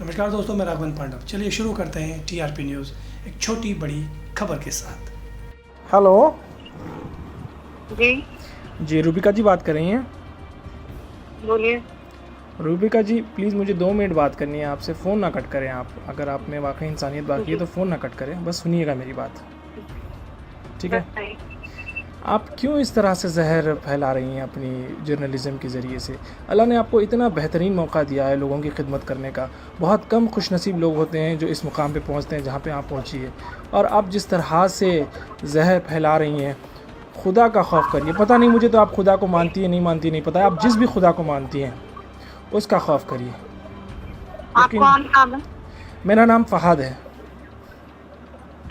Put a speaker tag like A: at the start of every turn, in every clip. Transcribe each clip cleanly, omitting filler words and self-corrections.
A: नमस्कार दोस्तों, मैं राघवन पांडव। चलिए शुरू करते हैं टीआरपी न्यूज़, एक छोटी बड़ी खबर के साथ।
B: हेलो
C: जी
B: जी, रूबिका जी बात कर रही हैं?
C: बोलिए।
B: रूबिका जी प्लीज़ मुझे 2 मिनट बात करनी है आपसे। फ़ोन ना कट करें आप। अगर आप में वाकई इंसानियत बाकी है तो फ़ोन ना कट करें, बस सुनिएगा मेरी बात, ठीक है? आप क्यों इस तरह से जहर फैला रही हैं अपनी जर्नलिज़म के ज़रिए से? अल्लाह ने आपको इतना बेहतरीन मौका दिया है लोगों की खिदमत करने का। बहुत कम खुशनसीब लोग होते हैं जो इस मुकाम पे पहुंचते हैं जहां पे आप पहुंची है। और आप जिस तरह से जहर फैला रही हैं, खुदा का खौफ करिए। पता नहीं मुझे तो आप खुदा को मानती है नहीं मानती नहीं पता है। आप जिस भी खुदा को मानती हैं उसका खौफ करिए।
C: आप कौन साहब हैं?
B: मेरा नाम फ़हाद है।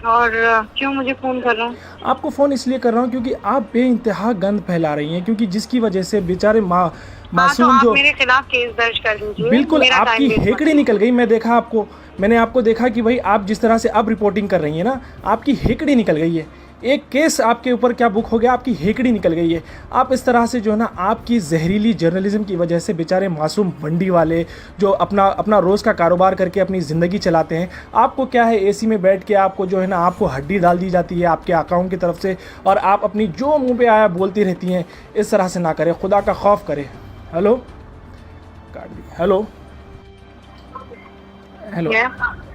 C: और क्यों मुझे फोन कर रहे हैं?
B: आपको फ़ोन इसलिए कर रहा हूँ क्योंकि आप बेइंतहा गंद फैला रही हैं, क्योंकि जिसकी वजह से बेचारे मासूम
C: आप
B: जो
C: मेरे खिलाफ केस दर्ज कर दीजिए।
B: बिल्कुल
C: मेरा
B: आपकी
C: टाइम
B: हेकड़ी निकल गई। मैंने आपको देखा कि भाई आप जिस तरह से अब रिपोर्टिंग कर रही हैं ना, आपकी हेकड़ी निकल गई है। एक केस आपके ऊपर क्या बुक हो गया, आपकी हेकड़ी निकल गई है। आप इस तरह से जो है ना, आपकी जहरीली जर्नलिज्म की वजह से बेचारे मासूम मंडी वाले जो अपना रोज़ का कारोबार करके अपनी ज़िंदगी चलाते हैं, आपको क्या है, एसी में बैठ के आपको जो है ना, आपको हड्डी डाल दी जाती है आपके अकाउंट की तरफ से, और आप अपनी जो मुंह पे आया बोलती रहती हैं। इस तरह से ना करें, खुदा का खौफ करें। हेलो, काट दी। हेलो हेलो,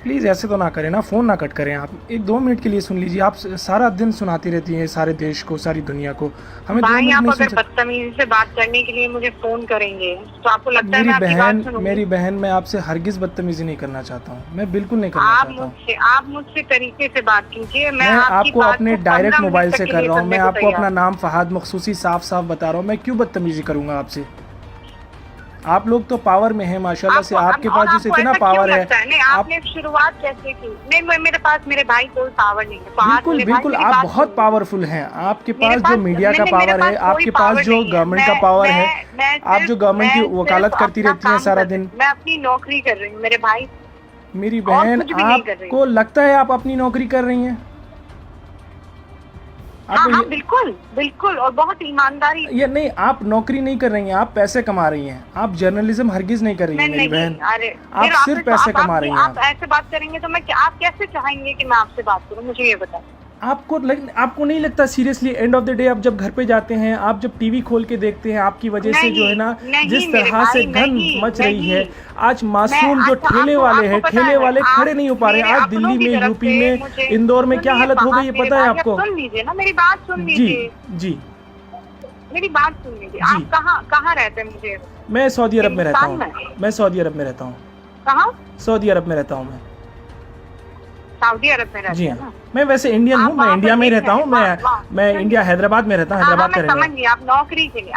B: प्लीज़ ऐसे तो ना करें ना, फ़ोन ना कट करें आप। 1-2 मिनट के लिए सुन लीजिए। आप सारा दिन सुनाती रहती हैं सारे देश को, सारी दुनिया को। हमें 2
C: भाई
B: मिनट
C: आप
B: नहीं
C: अगर
B: सुन
C: बदतमीजी से बात करने के लिए मुझे फोन करेंगे तो आपको लगता है मैं
B: मेरी
C: आपकी बात
B: बहन
C: सुनूंगी?
B: मेरी बहन, मैं आपसे हरगिज़ बदतमीजी नहीं करना चाहता हूँ। मैं बिल्कुल नहीं करना चाहता हूँ।
C: आप मुझसे तरीके से बात कीजिए।
B: मैं
C: आपकी
B: आपको
C: बात
B: अपने
C: को
B: डायरेक्ट
C: 15
B: मोबाइल
C: मिनट
B: से
C: तक के
B: कर
C: लिए
B: रहा हूँ। मैं
C: सुनने को
B: आपको अपना
C: तैयार।
B: नाम फ़हाद मखसूसी साफ साफ बता रहा हूँ। मैं क्यों बदतमीजी करूँगा आपसे? आप लोग तो पावर में हैं माशाल्लाह से। आपके पास जैसे इतना पावर है।
C: नहीं, आपने शुरुआत कैसे की? नहीं, मेरे पास मेरे भाई कोई पावर नहीं है।
B: बिल्कुल बिल्कुल, आप बहुत पावरफुल हैं। आपके पास जो मीडिया का पावर है, आपके पास जो गवर्नमेंट का पावर है, आप जो गवर्नमेंट की वकालत करती रहती हैं सारा दिन।
C: मैं अपनी नौकरी कर रही हूँ मेरे भाई।
B: मेरी बहन, आपको लगता है आप अपनी नौकरी कर रही हैं?
C: हाँ, बिल्कुल बिल्कुल, और बहुत ईमानदारी।
B: ये नहीं, आप नौकरी नहीं कर रही हैं, आप पैसे कमा रही हैं। आप जर्नलिज्म हरगिज नहीं कर रही हैं मेरी बहन। आप सिर्फ पैसे कमा रही हैं।
C: आप ऐसे बात करेंगे तो आप कैसे चाहेंगे कि मैं आपसे बात करूं? मुझे ये बताएं।
B: आपको नहीं लगता seriously, end of the day आप जब घर पे जाते हैं, आप जब टीवी खोल के देखते हैं, आपकी वजह से जो है ना, जिस तरह से गंद मच रही है। आज मासूम जो ठेले वाले हैं, ठेले वाले खड़े नहीं हो पा रहे हैं। आज दिल्ली में, यूपी में, इंदौर में क्या हालत हो गई है पता है आपको?
C: सुन लीजिए ना, मेरी बात सुन लीजिए।
B: जी,
C: मेरी बात सुन लीजिए। आप कहाँ रहते हैं? मुझे,
B: मैं सऊदी अरब में रहता हूँ। मैं सऊदी अरब में रहता हूँ।
C: कहाँ?
B: सऊदी अरब में रहता हूँ मैं।
C: सऊदी अरब में रहते
B: जी
C: हैं?
B: हाँ, मैं वैसे इंडियन हूँ। मैं इंडिया में ही रहता हूँ। मैं इंडिया हैदराबाद में रहता हूँ। हैदराबाद का
C: समझ गई। आप नौकरी के लिए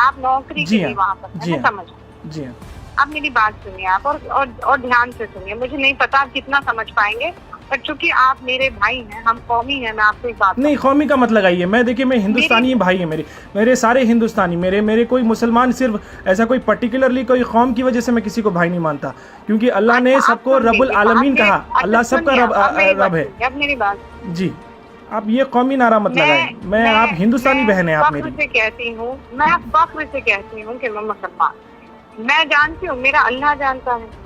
C: वहाँ पर।
B: जी
C: समझ।
B: जी हाँ,
C: आप मेरी बात सुनिए आप, और ध्यान से सुनिए। मुझे नहीं पता आप कितना समझ पाएंगे, पर चूंकि आप मेरे भाई हैं, हम कौमी हैं, मैं आपको एक बात
B: नहीं, कौमी का मत लगाइए। मैं देखिए, मैं हिंदुस्तानी भाई है मेरे सारे हिंदुस्तानी। मेरे कोई मुसलमान, सिर्फ ऐसा कोई पर्टिकुलरली कोई कौम की वजह से मैं किसी को भाई नहीं मानता, क्योंकि अल्लाह ने सबको रब्बुल आलमीन कहा। अल्लाह सबका रब है।
C: अब मेरी बात
B: जी, आप ये कौमी नारा मत लगाएं। मैं आप हिंदुस्तानी बहन है आप मेरी।
C: मैं कहती हूँ, मैं फख्र से कहती हूँ कि मैं मुसलमान। मैं जानती हूँ, मेरा अल्लाह जानता है।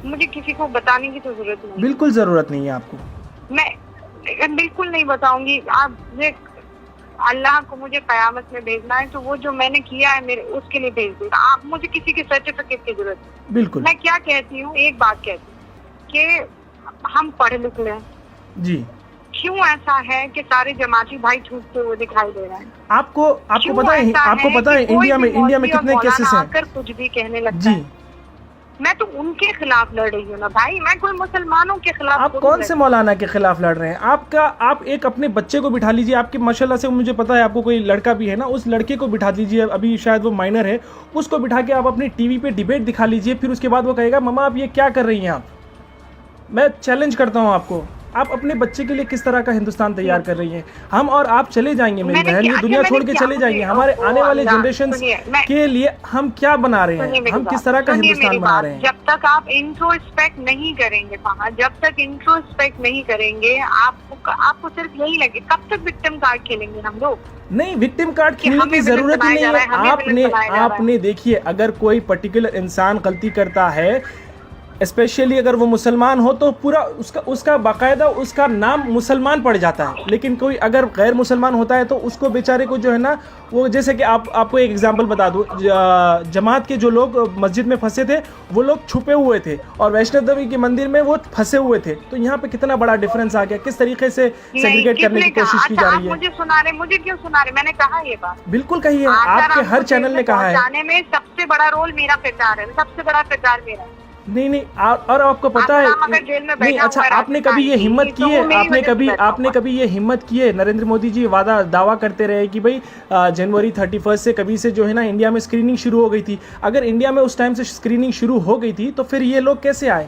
C: मुझे किसी को बताने की तो जरूरत नहीं।
B: बिल्कुल जरूरत नहीं है आपको।
C: मैं बिल्कुल नहीं बताऊंगी। आप अल्लाह को मुझे कयामत में भेजना है तो वो जो मैंने किया है मेरे उसके लिए भेज देगा। आप मुझे किसी के सर्टिफिकेट की जरूरत नहीं।
B: बिल्कुल।
C: मैं क्या कहती हूँ, एक बात कहती हूँ कि हम पढ़े लिखे हैं
B: जी।
C: क्यों ऐसा है कि सारे जमाती भाई छूटते हुए दिखाई दे रहे हैं?
B: आपको पता है इंडिया में कितने केसेस हैं?
C: कुछ भी कहने लगता है। मैं तो उनके खिलाफ लड़ रही हूँ ना भाई, मैं कोई मुसलमानों के खिलाफ।
B: आप कौन से मौलाना के खिलाफ लड़ रहे हैं? आप एक अपने बच्चे को बिठा लीजिए। आपके माशाल्लाह से, मुझे पता है आपको कोई लड़का भी है ना, उस लड़के को बिठा दीजिए। अभी शायद वो माइनर है, उसको बिठा के आप अपनी टीवी पे डिबेट दिखा लीजिए। फिर उसके बाद वो कहेगा, मम्मा आप ये क्या कर रही हैं आप? मैं चैलेंज करता हूँ आपको, आप अपने बच्चे के लिए किस तरह का हिंदुस्तान तैयार कर रही हैं? हम और आप चले जाएंगे मेरी बहन, ये दुनिया छोड़ के चले जाएंगे। हमारे आने वाले जनरेशन के लिए हम क्या बना रहे हैं? हम किस तरह का हिंदुस्तान बना रहे हैं?
C: जब तक आप इंट्रोस्पेक्ट नहीं करेंगे, जब तक इंट्रोस्पेक्ट नहीं करेंगे, आपको सिर्फ यही लगे। कब तक विक्टिम कार्ड खेलेंगे हम लोग?
B: नहीं, विक्टिम कार्ड खेलने की जरूरत ही नहीं है। आपने देखिए, अगर कोई पर्टिकुलर इंसान गलती करता है, स्पेशली अगर वो मुसलमान हो तो पूरा उसका बाकायदा उसका नाम मुसलमान पड़ जाता है। लेकिन कोई अगर गैर मुसलमान होता है तो उसको बेचारे को जो है ना, वो जैसे कि आपको एक एग्जांपल बता दूं, जमात के जो लोग मस्जिद में फंसे थे वो लोग छुपे हुए थे और वैष्णव देवी के मंदिर में वो फंसे हुए थे। तो यहाँ पे कितना बड़ा डिफरेंस आ गया, किस तरीके से सेग्रीगेट करने की कोशिश की जा रही है।
C: मुझे सुना रहे, मुझे क्यों सुना रहे? मैंने कहा ये बात,
B: बिल्कुल कही है, आपके हर चैनल ने कहा है।
C: जाने में सबसे बड़ा रोल मेरा प्रचार है, सबसे बड़ा प्रचार मेरा है।
B: नहीं और आपको पता है नहीं, अच्छा आपने कभी ये हिम्मत की है, आपने कभी ये हिम्मत की है? नरेंद्र मोदी जी दावा करते रहे कि भाई जनवरी 31 से कभी से जो है ना इंडिया में स्क्रीनिंग शुरू हो गई थी। अगर इंडिया में उस टाइम से स्क्रीनिंग शुरू हो गई थी तो फिर ये लोग कैसे आए?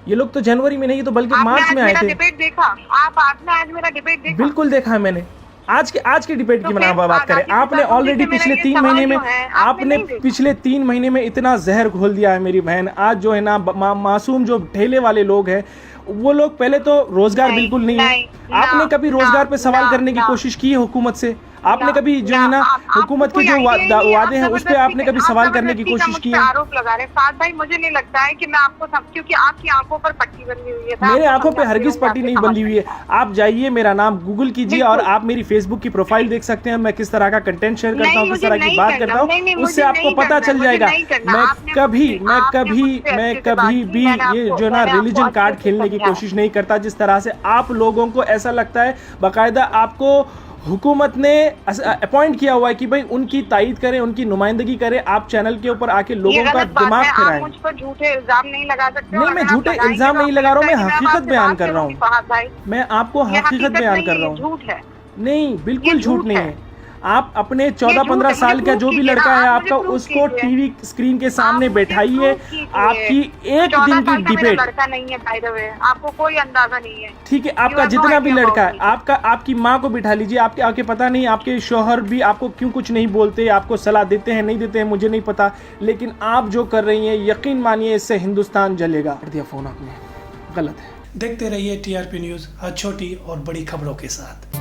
B: ये लोग तो जनवरी में नहीं तो बल्कि मार्च में आए थे।
C: डिबेट देखा आपने? आज मेरा डिबेट देखा?
B: बिल्कुल देखा है मैंने। आज के डिबेट की बात करें, आपने ऑलरेडी पिछले 3 महीने में पिछले 3 महीने में इतना जहर घोल दिया है मेरी बहन। आज जो है ना मासूम जो ठेले वाले लोग हैं वो लोग, पहले तो रोजगार बिल्कुल नहीं है। आपने कभी रोजगार पे सवाल करने की कोशिश की है हुकूमत से? आपने कभी जो है ना हुकूमत के जो वादे हैं उस पे आपने कभी सवाल करने की कोशिश की है?
C: आरोप लगा रहे साथ भाई, मुझे नहीं लगता है कि मैं आपको क्योंकि आपकी आंखों पर पट्टी बंधी हुई है।
B: मेरे आंखों पे हरगिज पट्टी नहीं बंधी हुई है। आप जाइए, मेरा नाम गूगल कीजिए और आप मेरी फेसबुक की प्रोफाइल देख सकते हैं। मैं किस तरह का कंटेंट शेयर करता हूँ, किस तरह की बात करता हूँ, उससे आपको पता चल जाएगा। मैं कभी भी ये जो ना रिलीजन कार्ड खेलने की कोशिश नहीं करता। जिस तरह से आप लोगों को ऐसा लगता है बाकायदा आपको हुकूमत ने अपॉइंट किया हुआ है कि भाई उनकी तायीद करें, उनकी नुमाइंदगी करें, आप चैनल के ऊपर आके लोगों का दिमाग खराएं।
C: मुझ पर झूठे इल्जाम नहीं लगा सकते।
B: नहीं, मैं झूठे इल्जाम नहीं लगा रहा हूँ, मैं हकीकत बयान कर रहा हूँ। मैं आपको हकीकत बयान कर रहा हूँ।
C: झूठ है?
B: नहीं, बिल्कुल झूठ नहीं है। आप अपने 14-15 साल का जो भी लड़का है आपका, उसको टीवी स्क्रीन के सामने बैठाइए। आपकी एक दिन की डिबेट,
C: लड़का नहीं है बाय द वे, आपको कोई अंदाजा नहीं है।
B: ठीक है, आपका जितना भी लड़का है, आपकी माँ को बिठा लीजिए। आपके पता नहीं आपके शौहर भी आपको क्यों कुछ नहीं बोलते, आपको सलाह देते हैं नहीं देते हैं मुझे नहीं पता, लेकिन आप जो कर रही हैं यकीन मानिए इससे हिंदुस्तान जलेगा। दिया फोन आपने, गलत है।
A: देखते रहिए TRP न्यूज़, हर छोटी और बड़ी खबरों के साथ।